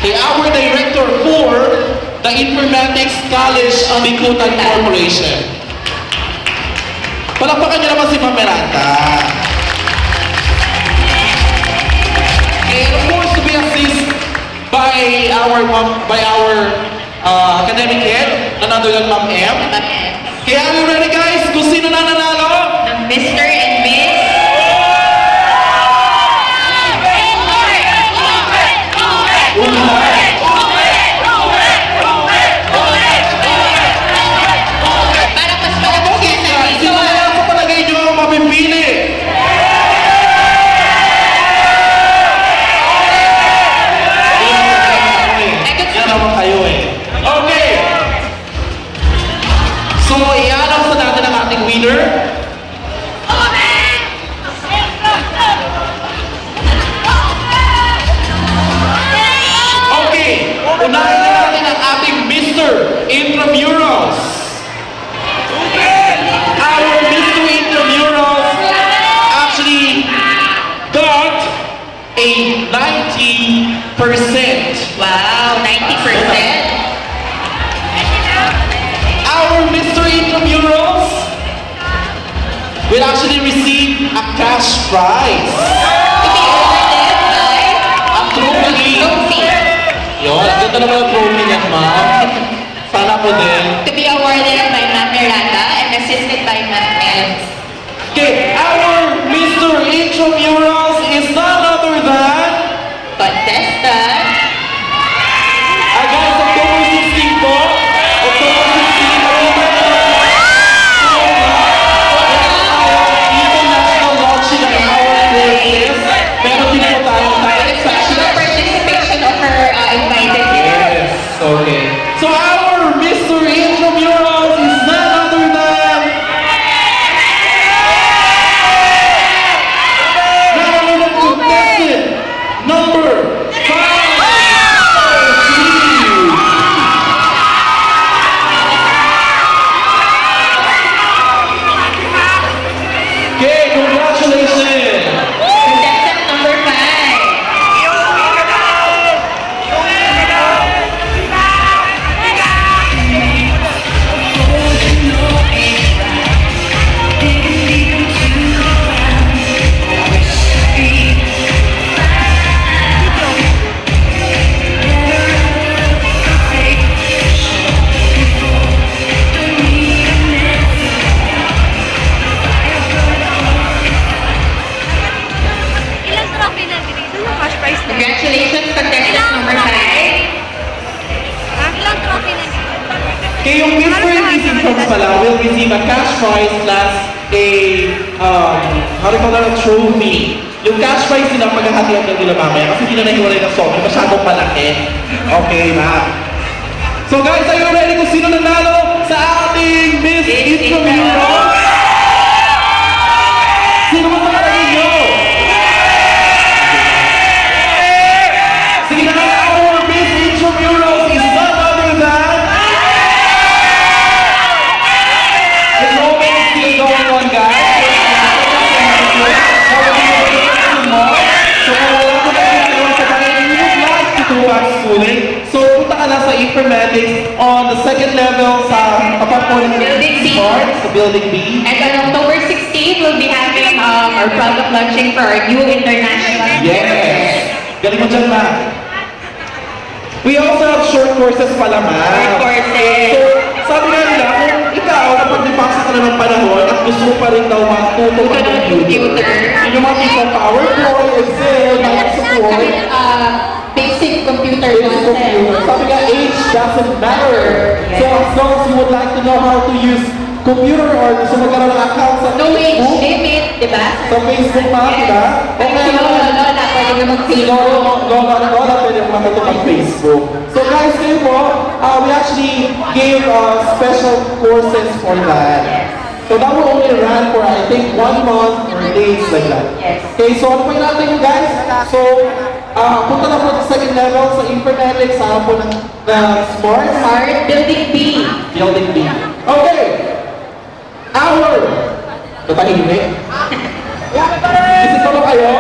kay our director for the Informatics College of Bikutan Corporation. Palakpakan niyo naman si Ma'am Miranda. And of course, to be assisted by our academic head, none other than Ma'am M. Kaya are you ready guys? Kung sino na nanalo? Ng Mr. and Miss. Para mas malaki sa Sino kaya sa palagay nyo ang mapipili? Yan naman kayo eh. Okay. So, i-announce na natin ang ating winner. Okay. Unahin na natin ang ating Mr. Intramurals. Our Mr. Intramurals actually got a 90%. Wow, 90%. Our Mr. Intramurals will actually receive a cash prize. To be awarded by Ang trophy. Trophy. Yun, ang ganda naman ang trophy niyan, ma'am. Sana po din. To be awarded by Ma'am Miranda and assisted by Ma'am Ed. Okay, our Mr. Intramurals is none other than Contestant. guys, October 16 po. October 16, nakita nyo international launching ng our courses. Meron din po tayong With special participation of her invited Yes, guests. okay. So our Mr. Intramurals is none other than contestant number 5. Okay, congratulations. Contestant number 5. Ilang trophy na dito yung cash prize na? Congratulations, contestant number 5. Ilang trophy na dito? Okay, yung Mr. and Mrs. Trump pala will receive a cash prize plus a, how do you call that, a trophy. Yung cash prize nila paghahatian na nila mamaya kasi hindi na nahiwalay ng sobrang masyadong malaki. Okay, ma'am. So guys, are you ready kung sino nanalo sa ating Miss Intramurals? Sino mo sa palagay nyo? Sige na nga, our Miss Intramurals is none other than the moment is still going on, guys. So, wala ko na yung sa tayo yung last to two back schooling. So, punta ka na sa informatics on the second level sa kapag Building B. sa Building B. And on October 16, we'll be having our product launching for our new international. Yes! Galing mo dyan, ma'am. We also have short courses pala, ma'am. Short courses. So, sabi nga nila, kung ikaw, napag-depasa ka na ng panahon at gusto mo pa rin daw matuto Ito ng ng computer. yung mga people PowerPoint, Excel, mga support, Basic computer basic computer. concept. Sabi nga, age doesn't matter. So, as long as you would like to know how to use computer or gusto magkaroon ng account sa No age Facebook, limit, di ba? sa Facebook, ma'am, di ba? Pag si Lola, pwede na mag-Facebook. Lola, pwede mo makita mag-Facebook. So guys, kayo po, we actually gave special courses for that. So that will only run for, I think, 1 month or days like that. Yes. Okay, so ano po yung natin guys? So, punta na po sa second level sa informatics, po ng Smart Building B. Building B. Okay! Our! Natahimik? Isip ko ba kayo?